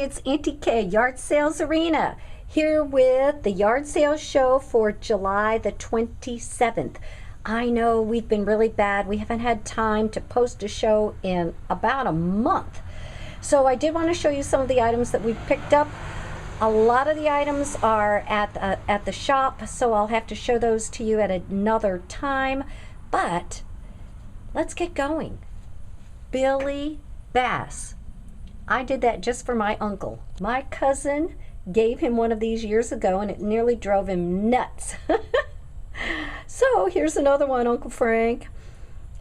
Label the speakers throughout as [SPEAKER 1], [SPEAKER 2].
[SPEAKER 1] it's Auntie K, Yard Sales Arena, here with the yard sales show for July the 27th. I know we've been really bad. We haven't had time to post a show in about a month. So I did want to show you some of the items that we've picked up. A lot of the items are at the shop, so I'll have to show those to you at another time. But let's get going. Billy Bass. I did that just for my uncle. My cousin gave him one of these years ago, and it nearly drove him nuts. So here's another one, Uncle Frank.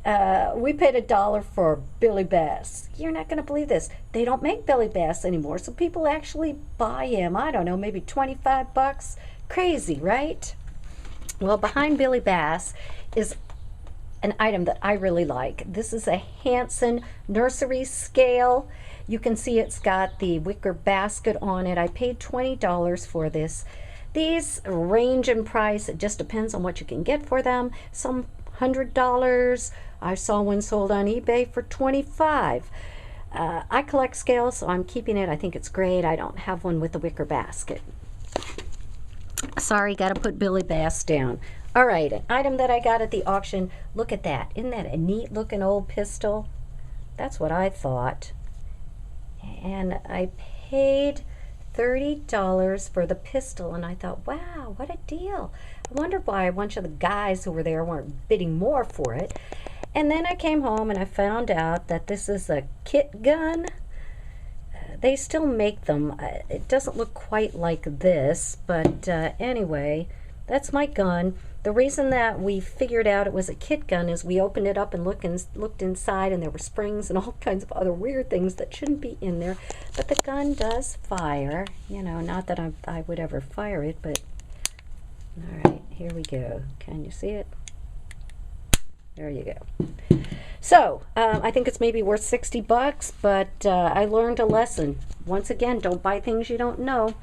[SPEAKER 1] We paid $1 for Billy Bass. You're not going to believe this. They don't make Billy Bass anymore, so people actually buy him. I don't know, maybe 25 bucks. Crazy, right? Well, behind Billy Bass is an item that I really like. This is a Hanson nursery scale. You can see it's got the wicker basket on it. I paid $20 for this. These range in price. It just depends on what you can get for them. Some $100. I saw one sold on eBay for $25. I collect scales, so I'm keeping it. I think it's great. I don't have one with the wicker basket. Sorry, got to put Billy Bass down. All right, an item that I got at the auction. Look at that. Isn't that a neat looking old pistol? That's what I thought. And I paid $30 for the pistol, and I thought, wow, what a deal. I wonder why a bunch of the guys who were there weren't bidding more for it. And then I came home and I found out that this is a kit gun. They still make them. It doesn't look quite like this, but anyway, that's my gun. The reason that we figured out it was a kit gun is we opened it up and looked inside, and there were springs and all kinds of other weird things that shouldn't be in there. But the gun does fire. You know, not that I would ever fire it, but all right, here we go. Can you see it? There you go. So, I think it's maybe worth 60 bucks, but I learned a lesson. Once again, don't buy things you don't know.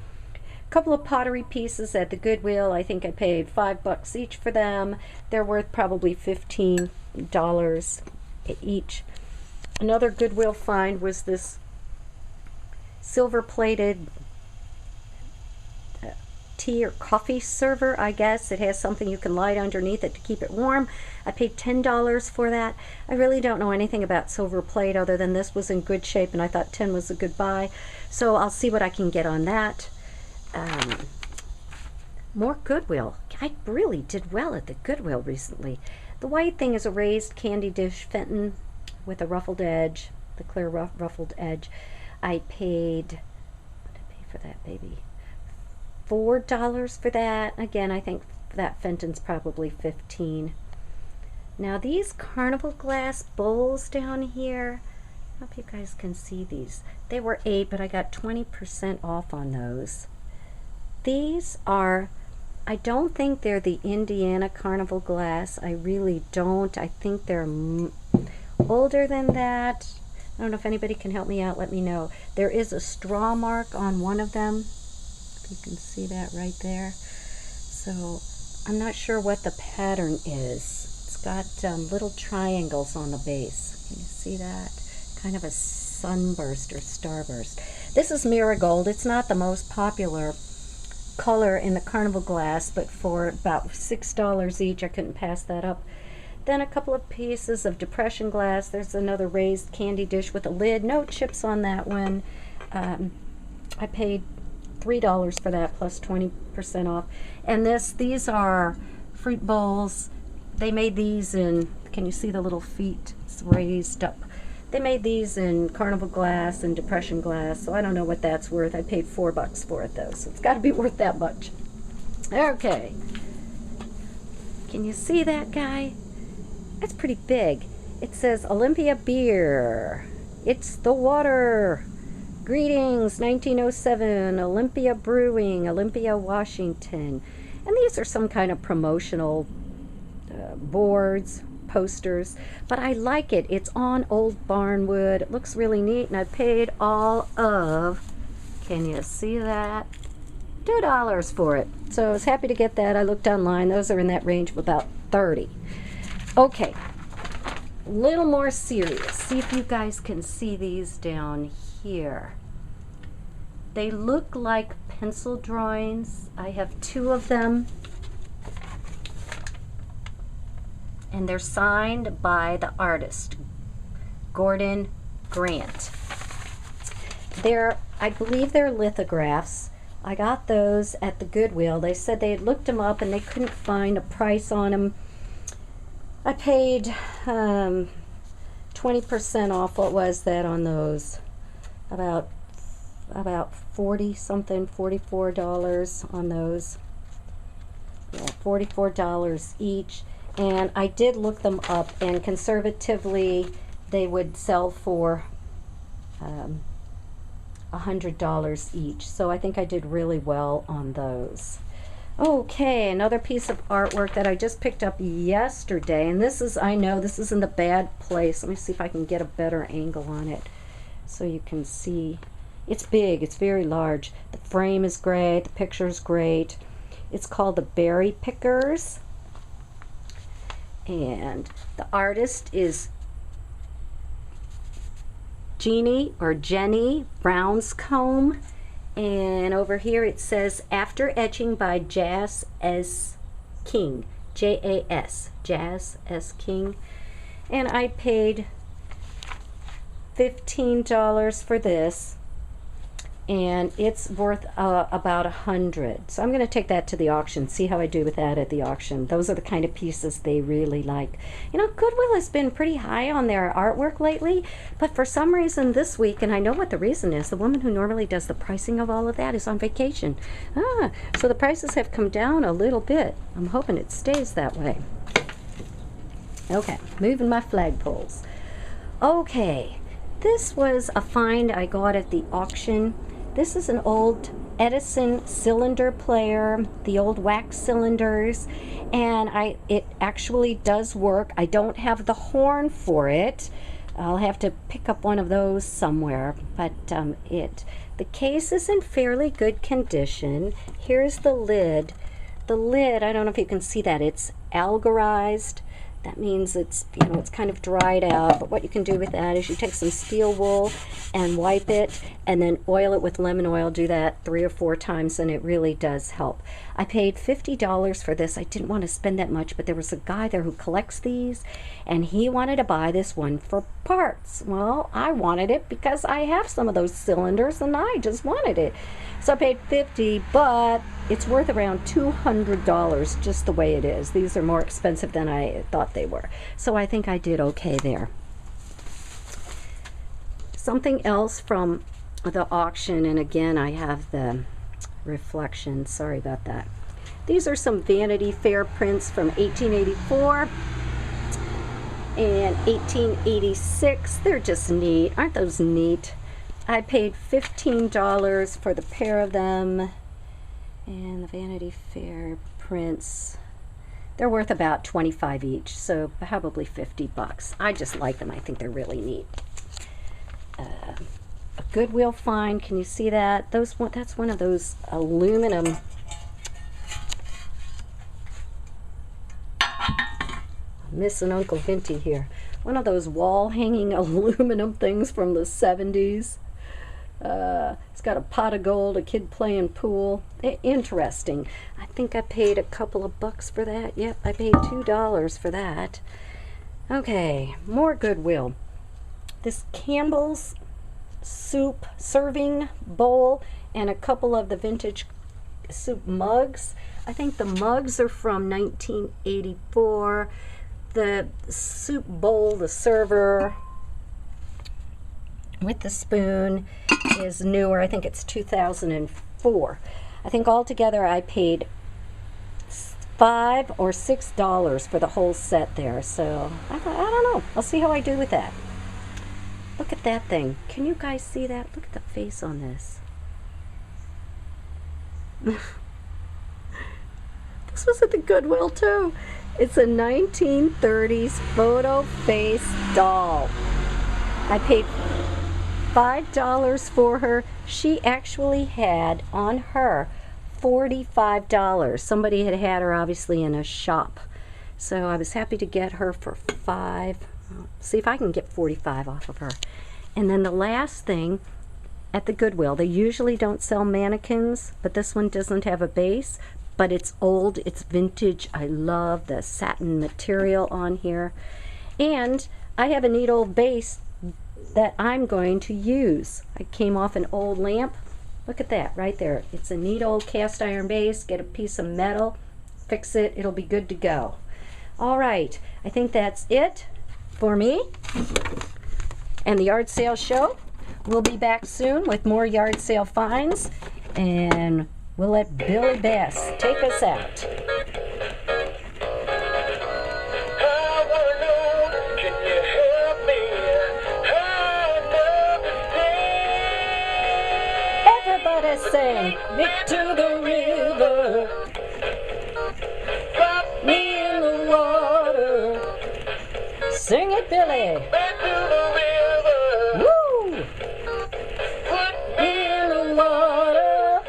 [SPEAKER 1] A couple of pottery pieces at the Goodwill. I think I paid $5 each for them. They're worth probably $15 each. Another Goodwill find was this silver-plated tea or coffee server, I guess. It has something you can light underneath it to keep it warm. I paid $10 for that. I really don't know anything about silver plate other than this was in good shape, and I thought 10 was a good buy. So I'll see what I can get on that. More Goodwill. I really did well at the Goodwill recently. The white thing is a raised candy dish Fenton with a ruffled edge, the clear ruffled edge. I paid, what did I pay for that baby? $4 for that. Again, I think that Fenton's probably $15. Now these carnival glass bowls down here, I hope you guys can see these. They were $8, but I got 20% off on those. These are, I don't think they're the Indiana carnival glass. I really don't. I think they're older than that. I don't know if anybody can help me out. Let me know. There is a straw mark on one of them. If you can see that right there. So I'm not sure what the pattern is. It's got little triangles on the base. Can you see that? Kind of a sunburst or starburst. This is marigold. It's not the most popular color in the carnival glass, but for about $6 each, I couldn't pass that up. Then a couple of pieces of depression glass. There's another raised candy dish with a lid. No chips on that one. I paid $3 for that plus 20% off. And these are fruit bowls. They made these in, can you see the little feet raised up? They made these in carnival glass and depression glass, so I don't know what that's worth. I paid $4 for it though, so it's got to be worth that much. Okay. Can you see that guy? That's pretty big. It says Olympia beer. It's the water. Greetings, 1907, Olympia Brewing, Olympia, Washington. And these are some kind of promotional boards, posters, but I like it. It's on old barnwood. It looks really neat, and I paid all of, can you see that? $2 for it. So I was happy to get that. I looked online. Those are in that range of about 30. Okay, a little more serious. See if you guys can see these down here. They look like pencil drawings. I have 2 of them. And they're signed by the artist, Gordon Grant. I believe they're lithographs. I got those at the Goodwill. They said they had looked them up and they couldn't find a price on them. I paid 20% off. What was that on those? About 40 something, $44 on those. Yeah, $44 each. And I did look them up, and conservatively they would sell for $100 each. So I think I did really well on those. Okay, another piece of artwork that I just picked up yesterday, and this is, I know this is in the bad place. Let me see if I can get a better angle on it so you can see. It's big, it's very large. The frame is great, the picture is great. It's called the Berry Pickers, and the artist is Jenny Brownscombe, and over here it says After Etching by Jas S. King, Jas S. King, and I paid $15 for this, and it's worth about $100. So I'm going to take that to the auction, see how I do with that at the auction. Those are the kind of pieces they really like. You know, Goodwill has been pretty high on their artwork lately, but for some reason this week, and I know what the reason is, the woman who normally does the pricing of all of that is on vacation. So the prices have come down a little bit. I'm hoping it stays that way. Okay, moving my flagpoles. Okay, this was a find I got at the auction. This is an old Edison cylinder player, the old wax cylinders, and it actually does work. I don't have the horn for it. I'll have to pick up one of those somewhere, but the case is in fairly good condition. Here's the lid. The lid, I don't know if you can see that, it's algarized. That means it's, you know, it's kind of dried out, but what you can do with that is you take some steel wool and wipe it and then oil it with lemon oil. Do that 3 or 4 times and it really does help. I paid $50 for this. I didn't want to spend that much, but there was a guy there who collects these and he wanted to buy this one for parts. Well, I wanted it because I have some of those cylinders and I just wanted it. So I paid $50, but it's worth around $200 just the way it is. These are more expensive than I thought they were. So I think I did okay there. Something else from the auction, and again I have the reflection, sorry about that. These are some Vanity Fair prints from 1884 and 1886. They're just neat. Aren't those neat? I paid $15 for the pair of them, and the Vanity Fair prints, they're worth about $25 each, so probably $50. I just like them. I think they're really neat. A Goodwill find, can you see that? That's one of those aluminum, missing Uncle Vinty here, one of those wall hanging aluminum things from the 70s. It's got a pot of gold, a kid playing pool. Interesting. I think I paid a couple of bucks for that. Yep, I paid $2 for that. Okay, more Goodwill. This Campbell's soup serving bowl and a couple of the vintage soup mugs. I think the mugs are from 1984. The soup bowl, the server with the spoon, is newer. I think it's 2004. I think altogether I paid $5 or $6 for the whole set there. So I don't know. I'll see how I do with that. Look at that thing. Can you guys see that? Look at the face on this. This was at the Goodwill too. It's a 1930s photo face doll. I paid $5 for her. She actually had on her $45. Somebody had had her obviously in a shop. So I was happy to get her for $5. See if I can get $45 off of her. And then the last thing, at the Goodwill. They usually don't sell mannequins, but this one doesn't have a base, but it's old, it's vintage. I love the satin material on here. And I have a neat old base that I'm going to use. I came off an old lamp. Look at that right there. It's a neat old cast iron base. Get a piece of metal, fix it, it'll be good to go. All right, I think that's it for me and the yard sale show. We'll be back soon with more yard sale finds, and we'll let Billy Bass take us out. Everybody sing, "Nick to the river, drop me in the water." Sing it, Billy. Back to the river. Woo! Put me in the water.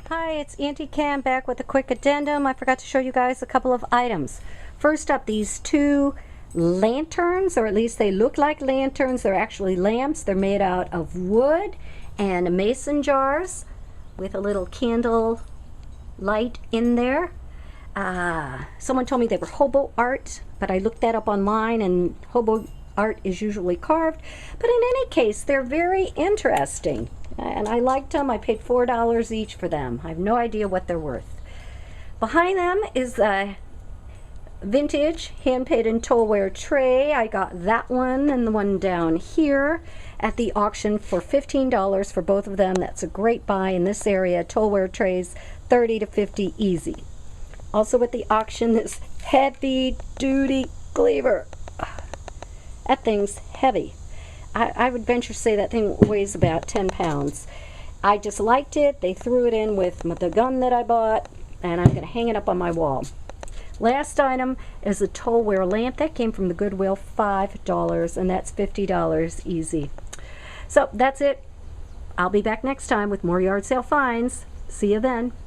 [SPEAKER 1] Hi, it's Auntie Cam back with a quick addendum. I forgot to show you guys a couple of items. First up, these two lanterns, or at least they look like lanterns. They're actually lamps. They're made out of wood and mason jars with a little candle light in there. Someone told me they were hobo art, but I looked that up online, and hobo art is usually carved. But in any case, they're very interesting, and I liked them. I paid $4 each for them. I have no idea what they're worth. Behind them is a vintage hand-painted tollware tray. I got that one and the one down here at the auction for $15 for both of them. That's a great buy in this area. Tollware trays, 30 to 50 easy. Also at the auction, this heavy-duty cleaver. That thing's heavy. I would venture to say that thing weighs about 10 pounds. I just liked it. They threw it in with the gun that I bought, and I'm going to hang it up on my wall. Last item is a tollware lamp. That came from the Goodwill, $5, and that's $50 easy. So that's it. I'll be back next time with more yard sale finds. See you then. Bye.